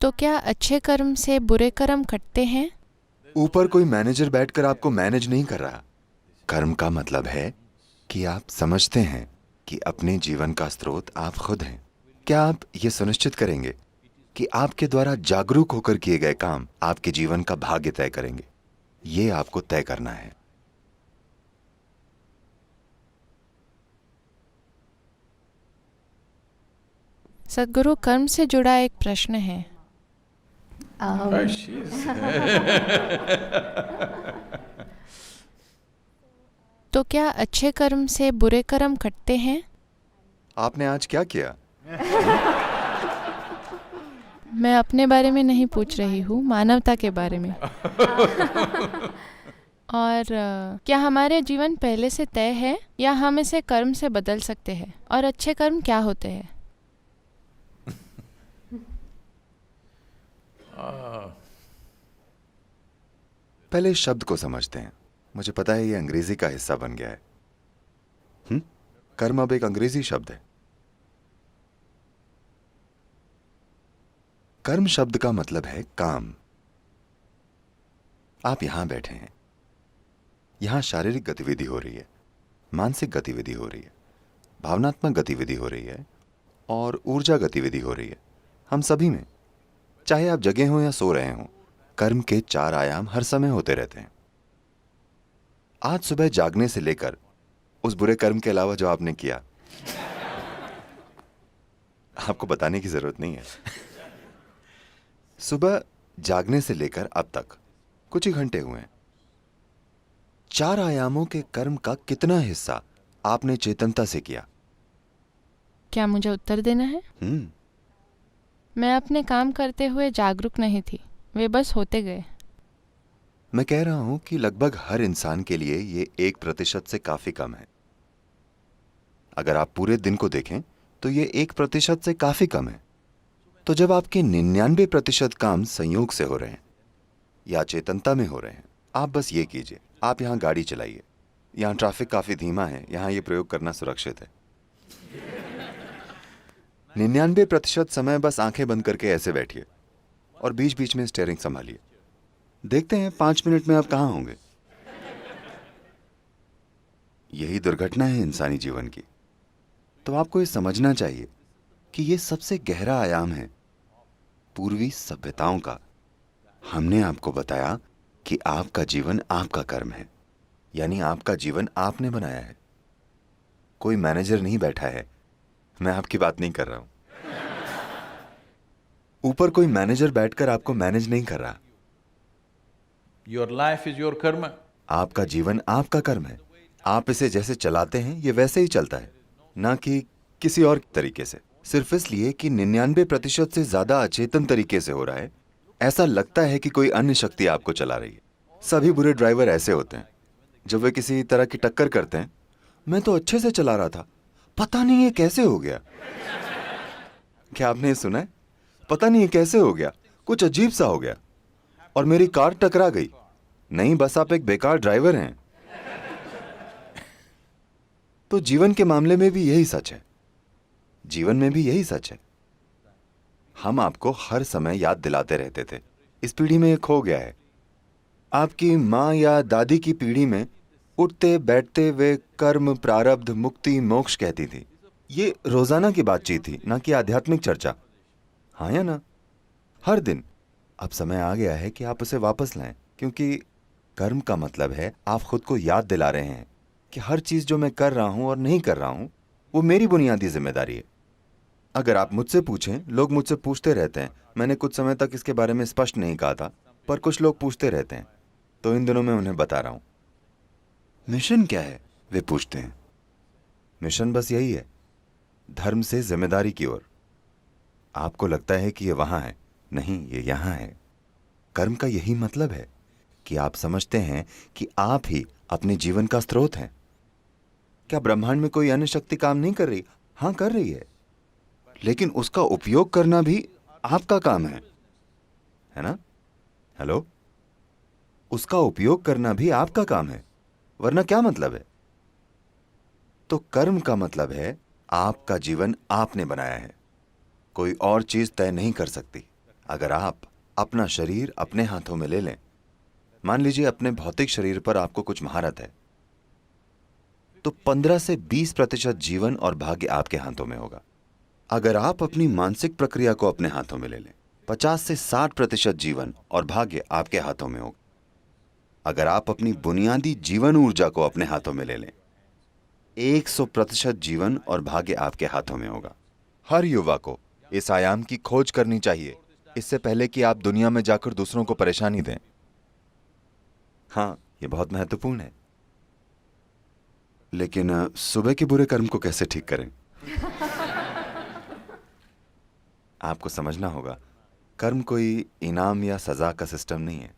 तो क्या अच्छे कर्म से बुरे कर्म कटते हैं? ऊपर कोई मैनेजर बैठकर आपको मैनेज नहीं कर रहा। कर्म का मतलब है कि आप समझते हैं कि अपने जीवन का स्रोत आप खुद हैं। क्या आप ये सुनिश्चित करेंगे कि आपके द्वारा जागरूक होकर किए गए काम आपके जीवन का भाग्य तय करेंगे? ये आपको तय करना है। सद्गुरु, कर्म से जुड़ा एक प्रश्न है। तो क्या अच्छे कर्म से बुरे कर्म कटते हैं? आपने आज क्या किया? मैं अपने बारे में नहीं पूछ रही हूँ, मानवता के बारे में। और क्या हमारे जीवन पहले से तय है या हम इसे कर्म से बदल सकते हैं? और अच्छे कर्म क्या होते हैं? पहले इस शब्द को समझते हैं। मुझे पता है ये अंग्रेजी का हिस्सा बन गया है। कर्म अब एक अंग्रेजी शब्द है। कर्म शब्द का मतलब है काम। आप यहां बैठे हैं, यहां शारीरिक गतिविधि हो रही है, मानसिक गतिविधि हो रही है, भावनात्मक गतिविधि हो रही है और ऊर्जा गतिविधि हो रही है। हम सभी में, चाहे आप जगे हों या सो रहे हों, कर्म के 4 आयाम हर समय होते रहते हैं। आज सुबह जागने से लेकर उस बुरे कर्म के अलावा जो आपने किया, आपको बताने की जरूरत नहीं है। सुबह जागने से लेकर अब तक कुछ ही घंटे हुए हैं। 4 आयामों के कर्म का कितना हिस्सा आपने चेतनता से किया? क्या मुझे उत्तर देना है? मैं अपने काम करते हुए जागरूक नहीं थी, वे बस होते गए। मैं कह रहा हूं कि लगभग हर इंसान के लिए ये 1% से काफी कम है। अगर आप पूरे दिन को देखें तो ये 1% से काफी कम है। तो जब आपके 99% काम संयोग से हो रहे हैं या चेतनता में हो रहे हैं, आप बस ये कीजिए, आप यहां गाड़ी चलाइए। यहां ट्रैफिक काफी धीमा है, यहां ये प्रयोग करना सुरक्षित है। 99% समय बस आंखें बंद करके ऐसे बैठिए और बीच बीच में स्टीयरिंग संभालिए। देखते हैं 5 मिनट में आप कहां होंगे। यही दुर्घटना है इंसानी जीवन की। तो आपको ये समझना चाहिए कि ये सबसे गहरा आयाम है पूर्वी सभ्यताओं का। हमने आपको बताया कि आपका जीवन आपका कर्म है, यानी आपका जीवन आपने बनाया है। कोई मैनेजर नहीं बैठा है। मैं आपकी बात नहीं कर रहा हूं। ऊपर कोई मैनेजर बैठकर आपको मैनेज नहीं कर रहा। Your life is your karma. आपका जीवन आपका कर्म है। आप इसे जैसे चलाते हैं ये वैसे ही चलता है, ना कि किसी और तरीके से। सिर्फ इसलिए कि 99% से ज्यादा अचेतन तरीके से हो रहा है, ऐसा लगता है कि कोई अन्य शक्ति आपको चला रही है। सभी बुरे ड्राइवर ऐसे होते हैं। जब वे किसी तरह की टक्कर करते हैं, मैं तो अच्छे से चला रहा था, पता नहीं ये कैसे हो गया। क्या आपने ये सुना है? पता नहीं ये कैसे हो गया, कुछ अजीब सा हो गया और मेरी कार टकरा गई। नहीं, बस आप एक बेकार ड्राइवर हैं। तो जीवन के मामले में भी यही सच है। जीवन में भी यही सच है। हम आपको हर समय याद दिलाते रहते थे। इस पीढ़ी में ये खो गया है। आपकी माँ या दादी की पीढ़ी में उठते बैठते वे कर्म, प्रारब्ध, मुक्ति, मोक्ष कहती थी। ये रोजाना की बातचीत थी, ना कि आध्यात्मिक चर्चा। हाँ या ना? हर दिन। अब समय आ गया है कि आप उसे वापस लाएं, क्योंकि कर्म का मतलब है आप खुद को याद दिला रहे हैं कि हर चीज जो मैं कर रहा हूं और नहीं कर रहा हूं वो मेरी बुनियादी जिम्मेदारी है। अगर आप मुझसे पूछें, लोग मुझसे पूछते रहते हैं। मैंने कुछ समय तक इसके बारे में स्पष्ट नहीं कहा था, पर कुछ लोग पूछते रहते हैं, तो इन दिनों मैं उन्हें बता रहा हूं। मिशन क्या है, वे पूछते हैं। मिशन बस यही है, धर्म से जिम्मेदारी की ओर। आपको लगता है कि ये वहां है, नहीं, ये यहां है। कर्म का यही मतलब है कि आप समझते हैं कि आप ही अपने जीवन का स्रोत हैं। क्या ब्रह्मांड में कोई अन्य शक्ति काम नहीं कर रही? हां, कर रही है, लेकिन उसका उपयोग करना भी आपका काम है ना? हेलो? उसका उपयोग करना भी आपका काम है, वरना क्या मतलब है? तो कर्म का मतलब है आपका जीवन आपने बनाया है, कोई और चीज तय नहीं कर सकती। अगर आप अपना शरीर अपने हाथों में ले लें, मान लीजिए अपने भौतिक शरीर पर आपको कुछ महारत है, तो 15 से 20% जीवन और भाग्य आपके हाथों में होगा। अगर आप अपनी मानसिक प्रक्रिया को अपने हाथों में ले लें, 50 से 60% जीवन और भाग्य आपके हाथों में होगा। अगर आप अपनी बुनियादी जीवन ऊर्जा को अपने हाथों में ले लें, 100% जीवन और भाग्य आपके हाथों में होगा। हर युवा को इस आयाम की खोज करनी चाहिए, इससे पहले कि आप दुनिया में जाकर दूसरों को परेशानी दें। हाँ, यह बहुत महत्वपूर्ण है। लेकिन सुबह के बुरे कर्म को कैसे ठीक करें? आपको समझना होगा, कर्म कोई इनाम या सजा का सिस्टम नहीं है।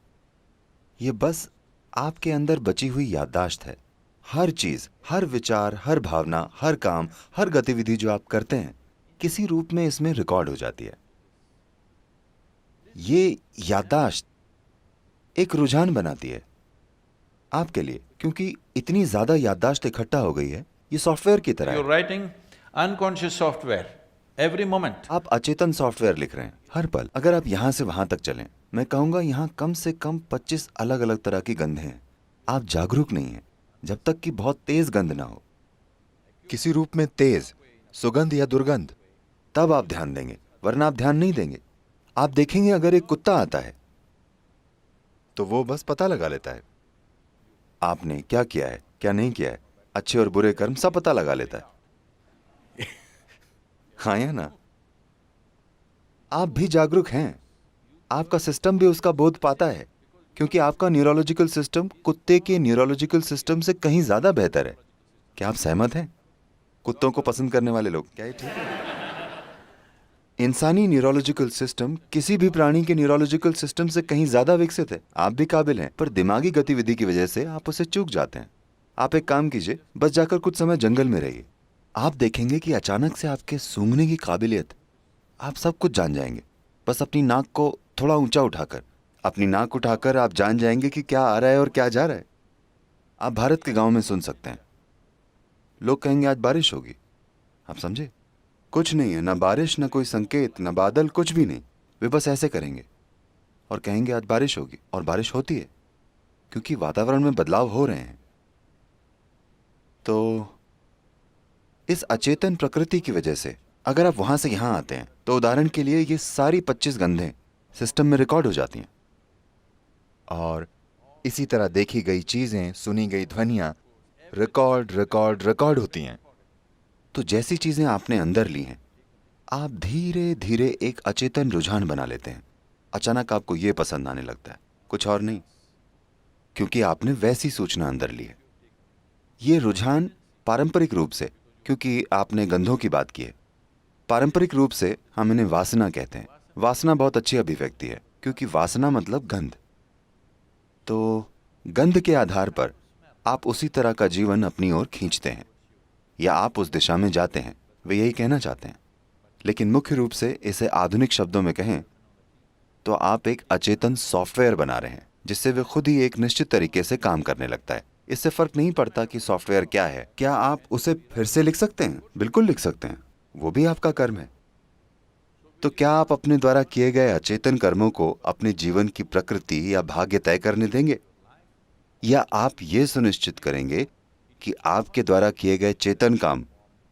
यह बस आपके अंदर बची हुई याददाश्त है। हर चीज, हर विचार, हर भावना, हर काम, हर गतिविधि जो आप करते हैं, किसी रूप में इसमें रिकॉर्ड हो जाती है। ये याददाश्त एक रुझान बनाती है आपके लिए, क्योंकि इतनी ज्यादा याददाश्त इकट्ठा हो गई है। ये सॉफ्टवेयर की तरह है। You're writing unconscious software every moment. आप अचेतन सॉफ्टवेयर लिख रहे हैं हर पल। अगर आप यहां से वहां तक चलें, मैं कहूंगा यहां कम से कम 25 अलग अलग तरह की गंधें हैं। आप जागरूक नहीं हैं जब तक कि बहुत तेज गंध ना हो, किसी रूप में तेज सुगंध या दुर्गंध, तब आप ध्यान देंगे, वरना आप ध्यान नहीं देंगे। आप देखेंगे अगर एक कुत्ता आता है तो वो बस पता लगा लेता है आपने क्या किया है, क्या नहीं किया है, अच्छे और बुरे कर्म सब पता लगा लेता है। हाँ या ना? आप भी जागरूक हैं, आपका सिस्टम भी उसका बोध पाता है, क्योंकि आपका न्यूरोलॉजिकल सिस्टम कुत्ते के न्यूरोलॉजिकल सिस्टम से कहीं ज्यादा बेहतर है। क्या आप सहमत हैं? कुत्तों को पसंद करने वाले लोग, क्या ये ठीक है? इंसानी न्यूरोलॉजिकल सिस्टम किसी भी प्राणी के न्यूरोलॉजिकल सिस्टम से कहीं ज्यादा विकसित है। आप भी काबिल हैं, पर दिमागी गतिविधि की वजह से आप उसे चूक जाते हैं। आप एक काम कीजिए, बस जाकर कुछ समय जंगल में रहिए। आप देखेंगे कि अचानक से आपके सूंघने की काबिलियत, आप सब कुछ जान जाएंगे। बस अपनी नाक को थोड़ा ऊंचा उठाकर, अपनी नाक उठाकर आप जान जाएंगे कि क्या आ रहा है और क्या जा रहा है। आप भारत के गांव में सुन सकते हैं, लोग कहेंगे आज बारिश होगी। आप समझे? कुछ नहीं है, ना बारिश, ना कोई संकेत, ना बादल, कुछ भी नहीं। वे बस ऐसे करेंगे और कहेंगे आज बारिश होगी, और बारिश होती है, क्योंकि वातावरण में बदलाव हो रहे हैं। तो इस अचेतन प्रकृति की वजह से अगर आप वहां से यहां आते हैं, तो उदाहरण के लिए ये सारी 25 गंधें सिस्टम में रिकॉर्ड हो जाती हैं, और इसी तरह देखी गई चीजें, सुनी गई ध्वनियां रिकॉर्ड रिकॉर्ड रिकॉर्ड होती हैं। तो जैसी चीजें आपने अंदर ली हैं, आप धीरे धीरे एक अचेतन रुझान बना लेते हैं। अचानक आपको यह पसंद आने लगता है, कुछ और नहीं, क्योंकि आपने वैसी सूचना अंदर ली है। ये रुझान पारंपरिक रूप से, क्योंकि आपने गंधों की बात की है, पारंपरिक रूप से हम इन्हें वासना कहते हैं। वासना बहुत अच्छी अभिव्यक्ति है, क्योंकि वासना मतलब गंध। तो गंध के आधार पर आप उसी तरह का जीवन अपनी ओर खींचते हैं, या आप उस दिशा में जाते हैं, वे यही कहना चाहते हैं। लेकिन मुख्य रूप से इसे आधुनिक शब्दों में कहें तो आप एक अचेतन सॉफ्टवेयर बना रहे हैं, जिससे वे खुद ही एक निश्चित तरीके से काम करने लगता है। इससे फर्क नहीं पड़ता कि सॉफ्टवेयर क्या है। क्या आप उसे फिर से लिख सकते हैं? बिल्कुल लिख सकते हैं, वो भी आपका कर्म है। तो क्या आप अपने द्वारा किए गए अचेतन कर्मों को अपने जीवन की प्रकृति या भाग्य तय करने देंगे, या आप ये सुनिश्चित करेंगे कि आपके द्वारा किए गए चेतन काम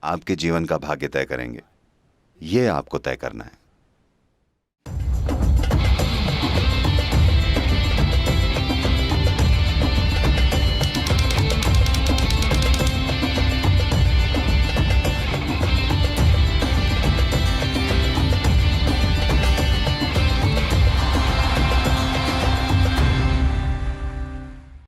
आपके जीवन का भाग्य तय करेंगे? ये आपको तय करना है।